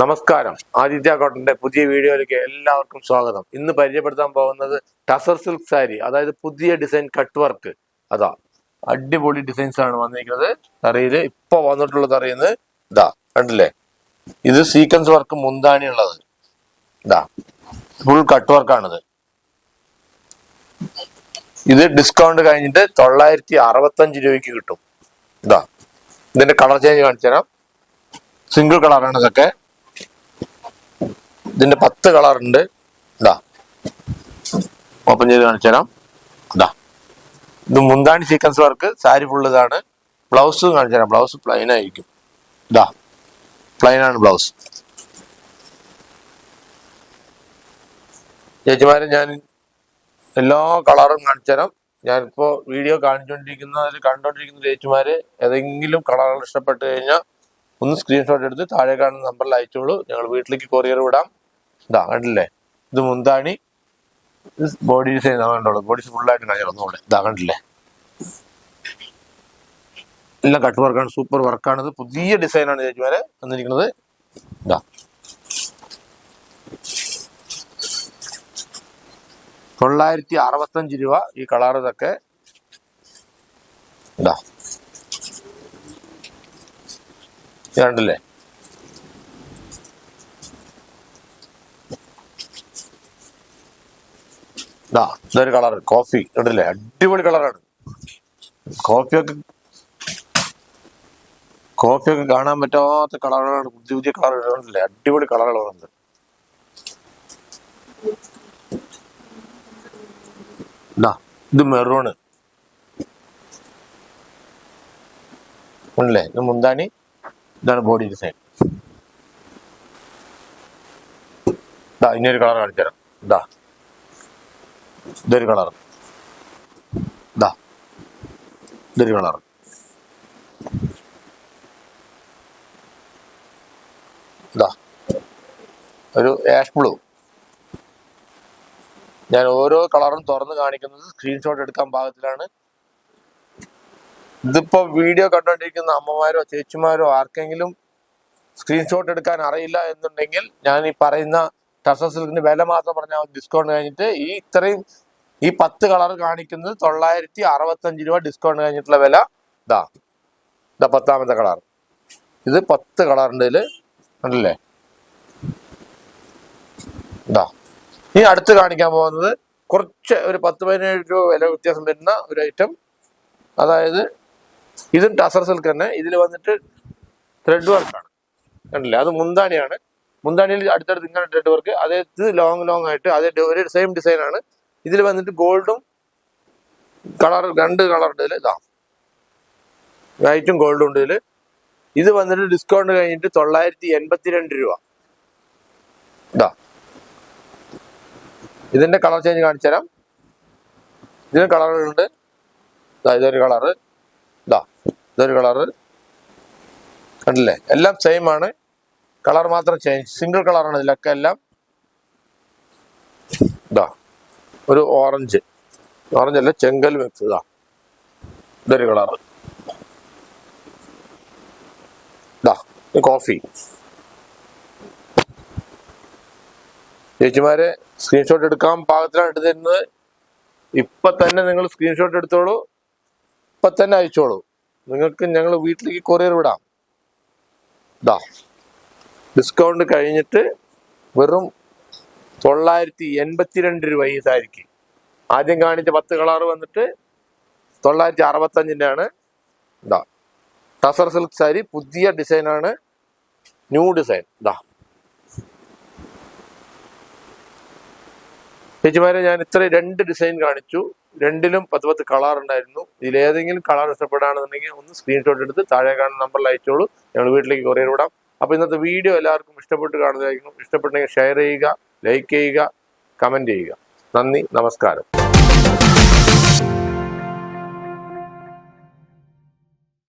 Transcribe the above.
നമസ്കാരം. ആദിത്യ കോട്ടന്റെ പുതിയ വീഡിയോയിലേക്ക് എല്ലാവർക്കും സ്വാഗതം. ഇന്ന് പരിചയപ്പെടുത്താൻ പോകുന്നത് ടസർ സിൽക്ക് സാരി, അതായത് പുതിയ ഡിസൈൻ കട്ട് വർക്ക്. അതാ അടിപൊളി ഡിസൈൻസ് ആണ് വന്നിരിക്കുന്നത്. തറയില് ഇപ്പൊ വന്നിട്ടുള്ളത് അറിയുന്നത് ഇതാ കണ്ടില്ലേ, ഇത് സീക്വൻസ് വർക്ക് മുന്താണി ഉള്ളത്. ഇതാ ഫുൾ കട്ട് വർക്കാണിത്. ഇത് ഡിസ്കൗണ്ട് കഴിഞ്ഞിട്ട് 965 രൂപയ്ക്ക് കിട്ടും. ഇതാ ഇതിന്റെ കളർ ചേഞ്ച് കാണിച്ചു തരാം. സിംഗിൾ കളറാണ് ഇതൊക്കെ. ഇതിന്റെ 10 കളർ ഉണ്ട്. ഇതാ ഓപ്പൺ ചെയ്ത് കാണിച്ചു തരാം. ഇതാ ഇത് മുന്താണി സീക്വൻസ് വർക്ക്, സാരി ഫുൾ ഇതാണ്. ബ്ലൗസ് കാണിച്ചു തരാം. ബ്ലൗസ് പ്ലെയിൻ ആയിരിക്കും. ഇതാ പ്ലെയിൻ ആണ് ബ്ലൗസ്. ചേച്ചിമാരെ ഞാൻ എല്ലാ കളറും കാണിച്ചു തരാം. ഞാനിപ്പോ വീഡിയോ കണ്ടുകൊണ്ടിരിക്കുന്ന ചേച്ചിമാര് ഏതെങ്കിലും കളറുകൾ ഇഷ്ടപ്പെട്ട് കഴിഞ്ഞാൽ ഒന്ന് സ്ക്രീൻഷോട്ട് എടുത്ത് താഴെ കാണുന്ന നമ്പറിൽ അയച്ചോളൂ. ഞങ്ങൾ വീട്ടിലേക്ക് കൊറിയർ വിടാം. ഇതാ കണ്ടില്ലേ, ഇത് മുന്താണി, ഇത് ബോഡി ഡിസൈൻ കണ്ടോളൂ. ബോഡി ഫുള്ളായിട്ട് കാണിക്കണം ഒന്നുകൂടെ. ഇതാ കണ്ടില്ലേ, എല്ലാം കട്ട് വർക്കാണ്, സൂപ്പർ വർക്കാണിത്. പുതിയ ഡിസൈനാണ് ചേച്ചിമാരെ വന്നിരിക്കുന്നത്. ഇതാ 965 രൂപ ഈ കളർ. ഇതൊക്കെ ഇതാ കണ്ടില്ലേ, ഇതൊരു കളർ കോഫി കണ്ടില്ലേ, അടിപൊളി കളറാണ്. കോഫിയൊക്കെ കാണാൻ പറ്റാത്ത കളറുകളാണ്, പുതിയ പുതിയ കളറുകൾ കണ്ടില്ലേ, അടിപൊളി കളറുകൾ വരുന്നത്. ഇത് മെറൂണ് ഉണ്ടല്ലേ, ഇത് മുന്താണി, ഇതാണ് ബോഡി ഡിസൈൻ. ഇനിയൊരു കളർ കാണിച്ചു തരാം. ഇതൊരു കളർ, ഇതൊരു കളർ. ഒരു ആഷ് ബ്ലൂ. ഞാൻ ഓരോ കളറും തുറന്ന് കാണിക്കുന്നത് സ്ക്രീൻഷോട്ട് എടുക്കാൻ പാകത്തിലാണ്. ഇതിപ്പോ വീഡിയോ കണ്ടുകൊണ്ടിരിക്കുന്ന അമ്മമാരോ ചേച്ചിമാരോ ആർക്കെങ്കിലും സ്ക്രീൻഷോട്ട് എടുക്കാൻ അറിയില്ല എന്നുണ്ടെങ്കിൽ ഞാൻ ഈ പറയുന്ന ടസർ സിൽക്കിന്റെ വില മാത്രം പറഞ്ഞാൽ ഡിസ്കൗണ്ട് കഴിഞ്ഞിട്ട് ഈ 10 കളർ കാണിക്കുന്നത് 965 രൂപ ഡിസ്കൗണ്ട് കഴിഞ്ഞിട്ടുള്ള വില. ഇതാ 10ാമത്തെ കളർ. ഇത് 10 കളറിൻ്റെ ഇതില് കണ്ടില്ലേ. ഈ അടുത്ത് കാണിക്കാൻ പോകുന്നത് കുറച്ച് ഒരു 10-17 രൂപ വില വ്യത്യാസം വരുന്ന ഒരു ഐറ്റം. അതായത് ഇതും ടസർ സിൽക്ക് തന്നെ. ഇതിൽ വന്നിട്ട് ത്രെഡ് വർക്കാണ് കണ്ടില്ലേ, അത് മുന്താണിയാണ്. മുന്താണിയിൽ അടുത്തടുത്ത് ഇങ്ങനെ ത്രെഡ് വർക്ക്, അതേ ലോങ് ആയിട്ട് അതേ ഒരു സെയിം ഡിസൈൻ ആണ്. ഇതിൽ വന്നിട്ട് ഗോൾഡും രണ്ട് കളറുണ്ട് ഇതിൽ. വൈറ്റും ഗോൾഡും ഉണ്ട് ഇതിൽ. ഇത് വന്നിട്ട് ഡിസ്കൗണ്ട് കഴിഞ്ഞിട്ട് 982 രൂപ. ഇതിന്റെ കളർ ചേഞ്ച് കാണിച്ചു തരാം. ഇതിന് കളറുകളുണ്ട്. ഇതൊരു കളറ്, ഇതൊരു കളറ് കണ്ടില്ലേ, എല്ലാം സെയിം ആണ്, കളർ മാത്രം ചേഞ്ച്. സിംഗിൾ കളറാണ് ഇതിലൊക്കെ എല്ലാം. ഒരു ഓറഞ്ച് അല്ല, ചെങ്കൽ മിക്സ്. ഇതൊരു കളർ. കോഫി. ചേച്ചിമാരെ സ്ക്രീൻഷോട്ട് എടുക്കാൻ പാകത്തിലാണ് എടുത്തു തരുന്നത്. ഇപ്പൊ തന്നെ നിങ്ങൾ സ്ക്രീൻഷോട്ട് എടുത്തോളൂ, ഇപ്പൊ തന്നെ അയച്ചോളൂ. നിങ്ങൾക്ക് ഞങ്ങൾ വീട്ടിലേക്ക് കൊറിയർ വിടാം. ഡിസ്കൗണ്ട് കഴിഞ്ഞിട്ട് വെറും 982 രൂപ ഈ സാരിക്ക്. ആദ്യം കാണിച്ച 10 കളർ വന്നിട്ട് 965 ആണ്. ടസർ സിൽക്ക് സാരി, പുതിയ ഡിസൈനാണ്, ന്യൂ ഡിസൈൻ. ചേച്ചിമാരെ ഞാൻ ഇത്ര 2 ഡിസൈൻ കാണിച്ചു. രണ്ടിലും 10 കളർ ഉണ്ടായിരുന്നു. ഇതിലേതെങ്കിലും കളർ ഇഷ്ടപ്പെടുകയാണെന്നുണ്ടെങ്കിൽ ഒന്ന് സ്ക്രീൻഷോട്ട് എടുത്ത് താഴെ കാണുന്ന നമ്പറിൽ അയച്ചോളൂ. ഞങ്ങൾ വീട്ടിലേക്ക് കൊറിയർ വിടാം. അപ്പോൾ ഇന്നത്തെ വീഡിയോ എല്ലാവർക്കും ഇഷ്ടപ്പെട്ട് കാണുന്നതായിരിക്കും. ഇഷ്ടപ്പെട്ടെങ്കിൽ ഷെയർ ചെയ്യുക, ലൈക്ക് ചെയ്യുക, കമന്റ് ചെയ്യുക. നന്ദി, നമസ്കാരം.